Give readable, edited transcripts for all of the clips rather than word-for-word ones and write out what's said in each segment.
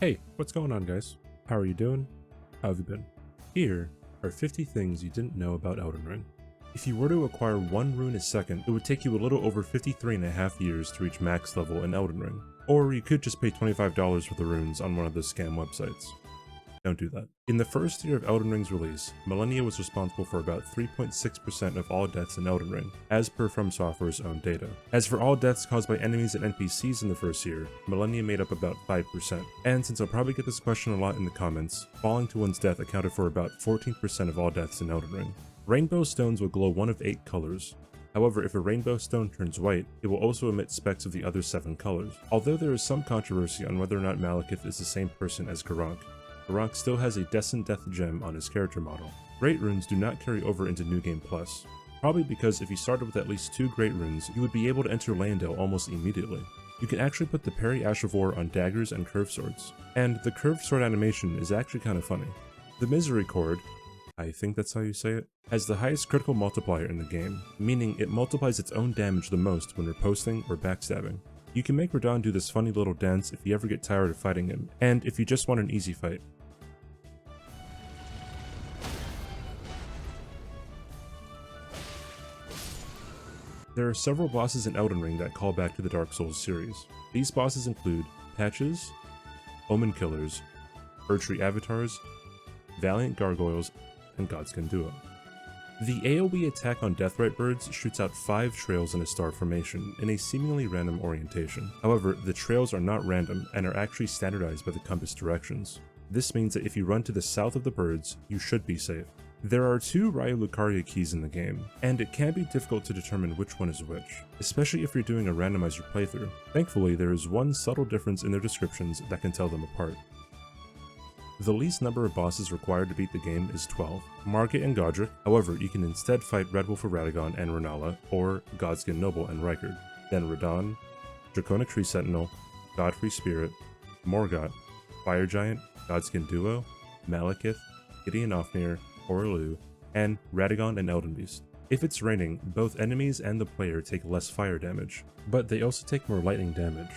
Hey, what's going on, guys? How are you doing? How have you been? Here are 50 things you didn't know about Elden Ring. If you were to acquire one rune a second, it would take you a little over 53.5 years to reach max level in Elden Ring. Or you could just pay $25 for the runes on one of the scam websites. Don't do that. In the first year of Elden Ring's release, Millennia was responsible for about 3.6% of all deaths in Elden Ring, as per From Software's own data. As for all deaths caused by enemies and NPCs in the first year, Millennia made up about 5%. And since I'll probably get this question a lot in the comments, falling to one's death accounted for about 14% of all deaths in Elden Ring. Rainbow stones will glow one of 8 colors. However, if a rainbow stone turns white, it will also emit specks of the other 7 colors. Although there is some controversy on whether or not Malekith is the same person as Garank, Garank still has a Descent Death gem on his character model. Great runes do not carry over into New Game Plus, probably because if you started with at least 2 great runes, you would be able to enter Landale almost immediately. You can actually put the Parry Ash of War on daggers and curved swords, and the curved sword animation is actually kind of funny. The Misericord, I think that's how you say it, has the highest critical multiplier in the game, meaning it multiplies its own damage the most when riposting or backstabbing. You can make Radahn do this funny little dance if you ever get tired of fighting him, and if you just want an easy fight. There are several bosses in Elden Ring that call back to the Dark Souls series. These bosses include Patches, Omen Killers, Erdtree Avatars, Valiant Gargoyles, and Godskin Duo. The AoE attack on Deathrite birds shoots out 5 trails in a star formation in a seemingly random orientation. However, the trails are not random and are actually standardized by the compass directions. This means that if you run to the south of the birds, you should be safe. There are 2 Raya Lucaria keys in the game, and it can be difficult to determine which one is which, especially if you're doing a randomizer playthrough. Thankfully, there is one subtle difference in their descriptions that can tell them apart. The least number of bosses required to beat the game is 12, Margit and Godric. However, you can instead fight Red Wolf of Radagon and Renala, or Godskin Noble and Rykard, then Radahn, Draconic Tree Sentinel, Godfrey Spirit, Morgott, Fire Giant, Godskin Duo, Malekith, Gideon Ofnir, Orlu, and Radagon and Elden Beast. If it's raining, both enemies and the player take less fire damage, but they also take more lightning damage.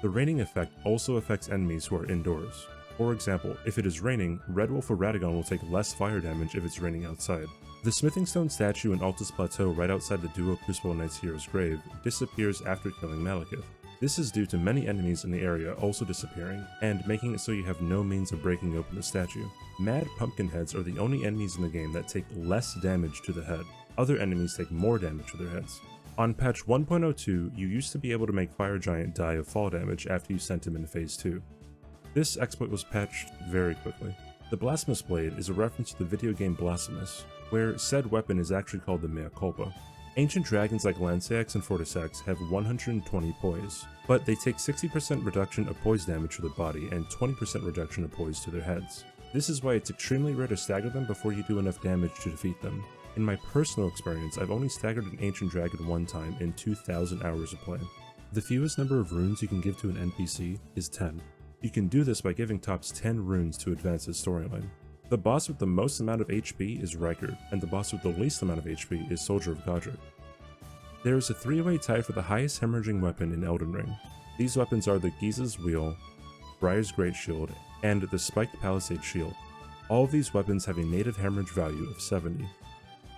The raining effect also affects enemies who are indoors. For example, if it is raining, Red Wolf or Radagon will take less fire damage if it's raining outside. The Smithing Stone statue in Altus Plateau right outside the Duo Crucible Knight's Hero's grave disappears after killing Malekith. This is due to many enemies in the area also disappearing, and making it so you have no means of breaking open the statue. Mad Pumpkin Heads are the only enemies in the game that take less damage to the head. Other enemies take more damage to their heads. On patch 1.02, you used to be able to make Fire Giant die of fall damage after you sent him in phase 2. This exploit was patched very quickly. The Blasphemous Blade is a reference to the video game Blasphemous, where said weapon is actually called the Mea Culpa. Ancient dragons like Lanceax and Fortisax have 120 poise, but they take 60% reduction of poise damage to their body and 20% reduction of poise to their heads. This is why it's extremely rare to stagger them before you do enough damage to defeat them. In my personal experience, I've only staggered an Ancient Dragon one time in 2,000 hours of play. The fewest number of runes you can give to an NPC is 10. You can do this by giving tops 10 runes to advance his storyline. The boss with the most amount of HP is Rykard, and the boss with the least amount of HP is Soldier of Godric. There is a 3-way tie for the highest hemorrhaging weapon in Elden Ring. These weapons are the Giza's Wheel, Briar's Great Shield, and the Spiked Palisade Shield. All of these weapons have a native hemorrhage value of 70.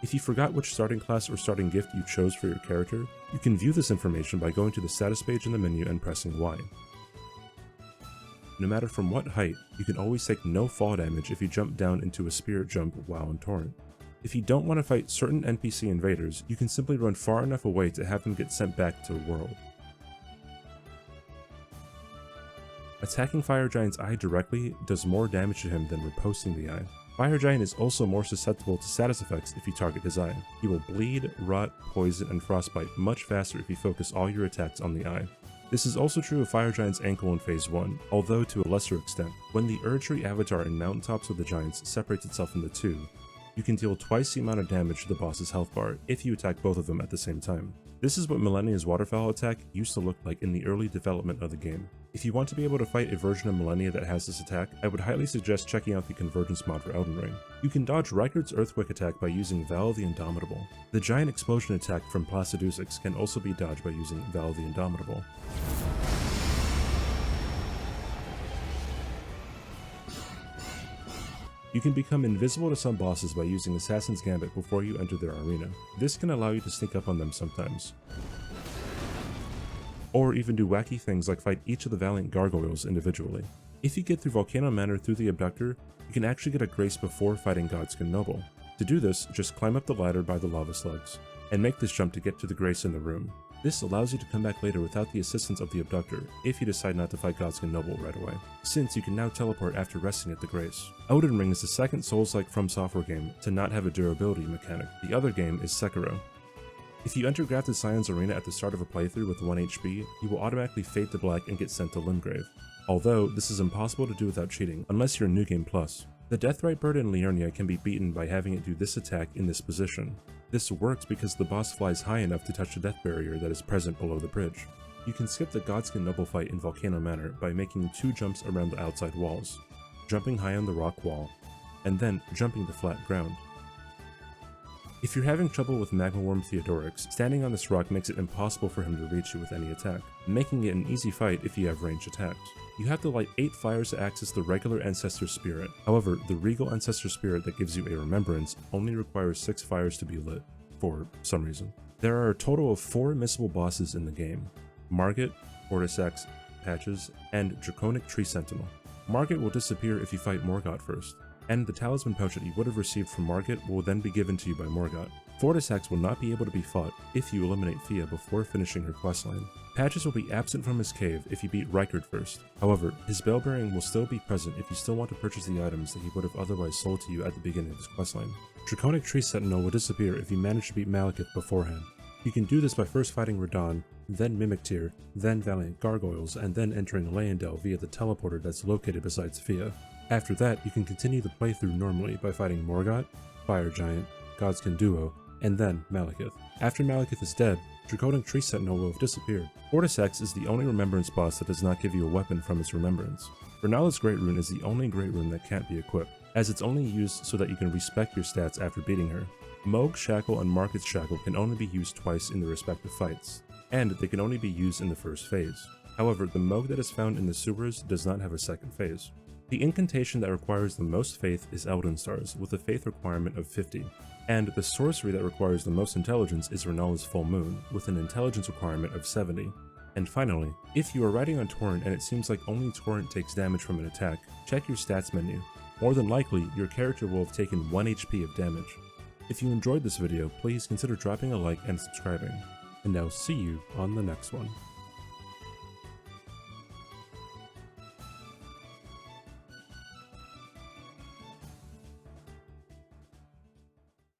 If you forgot which starting class or starting gift you chose for your character, you can view this information by going to the status page in the menu and pressing Y. No matter from what height, you can always take no fall damage if you jump down into a spirit jump while on Torrent. If you don't want to fight certain NPC invaders, you can simply run far enough away to have them get sent back to the world. Attacking Fire Giant's eye directly does more damage to him than riposting the eye. Fire Giant is also more susceptible to status effects if you target his eye. He will bleed, rot, poison, and frostbite much faster if you focus all your attacks on the eye. This is also true of Fire Giant's ankle in phase 1, although to a lesser extent. When the Erdtree Avatar in Mountaintops of the Giants separates itself into 2, you can deal twice the amount of damage to the boss's health bar if you attack both of them at the same time. This is what Millennia's Waterfowl attack used to look like in the early development of the game. If you want to be able to fight a version of Millennia that has this attack, I would highly suggest checking out the Convergence mod for Elden Ring. You can dodge Rykard's Earthquake attack by using Val the Indomitable. The giant explosion attack from Placidusix can also be dodged by using Val the Indomitable. You can become invisible to some bosses by using Assassin's Gambit before you enter their arena. This can allow you to sneak up on them sometimes. Or even do wacky things like fight each of the Valiant Gargoyles individually. If you get through Volcano Manor through the Abductor, you can actually get a grace before fighting Godskin Noble. To do this, just climb up the ladder by the lava slugs, and make this jump to get to the grace in the room. This allows you to come back later without the assistance of the Abductor if you decide not to fight Godskin Noble right away, since you can now teleport after resting at the grace. Elden Ring is the second Souls-like From Software game to not have a durability mechanic. The other game is Sekiro. If you enter Grafted Scion's arena at the start of a playthrough with 1 HP, you will automatically fade to black and get sent to Limgrave. Although, this is impossible to do without cheating, unless you're New Game Plus. The Deathrite Bird in Liurnia can be beaten by having it do this attack in this position. This works because the boss flies high enough to touch the death barrier that is present below the bridge. You can skip the Godskin Noble fight in Volcano Manor by making 2 jumps around the outside walls, jumping high on the rock wall, and then jumping to flat ground. If you're having trouble with Magma Worm Theodorix, standing on this rock makes it impossible for him to reach you with any attack, making it an easy fight if you have ranged attacks. You have to light 8 fires to access the regular Ancestor Spirit. However, the Regal Ancestor Spirit that gives you a Remembrance only requires 6 fires to be lit, for some reason. There are a total of 4 missable bosses in the game: Margit, Vorticex, Patches, and Draconic Tree Sentinel. Margit will disappear if you fight Morgott first, and the talisman pouch that you would have received from Margit will then be given to you by Morgott. Vorticex will not be able to be fought if you eliminate Fia before finishing her questline. Patches will be absent from his cave if you beat Rykard first. However, his bell bearing will still be present if you still want to purchase the items that he would have otherwise sold to you at the beginning of his questline. Draconic Tree Sentinel will disappear if you manage to beat Malekith beforehand. You can do this by first fighting Radahn, then Mimiktyr, then Valiant Gargoyles, and then entering Leyendell via the teleporter that's located beside Fia. After that, you can continue the playthrough normally by fighting Morgott, Fire Giant, Godskin Duo, and then Malekith. After Malekith is dead, Draconic Tree Sentinel will have disappeared. Vorticex is the only Remembrance boss that does not give you a weapon from its Remembrance. Renala's Great Rune is the only Great Rune that can't be equipped, as it's only used so that you can respec your stats after beating her. Mohg's Shackle and Margit's Shackle can only be used twice in the respective fights, and they can only be used in the first phase. However, the Mohg that is found in the sewers does not have a second phase. The incantation that requires the most faith is Elden Stars, with a faith requirement of 50, and the sorcery that requires the most intelligence is Renala's Full Moon, with an intelligence requirement of 70. And finally, if you are riding on Torrent and it seems like only Torrent takes damage from an attack, check your stats menu. More than likely, your character will have taken 1 HP of damage. If you enjoyed this video, please consider dropping a like and subscribing, and I'll see you on the next one.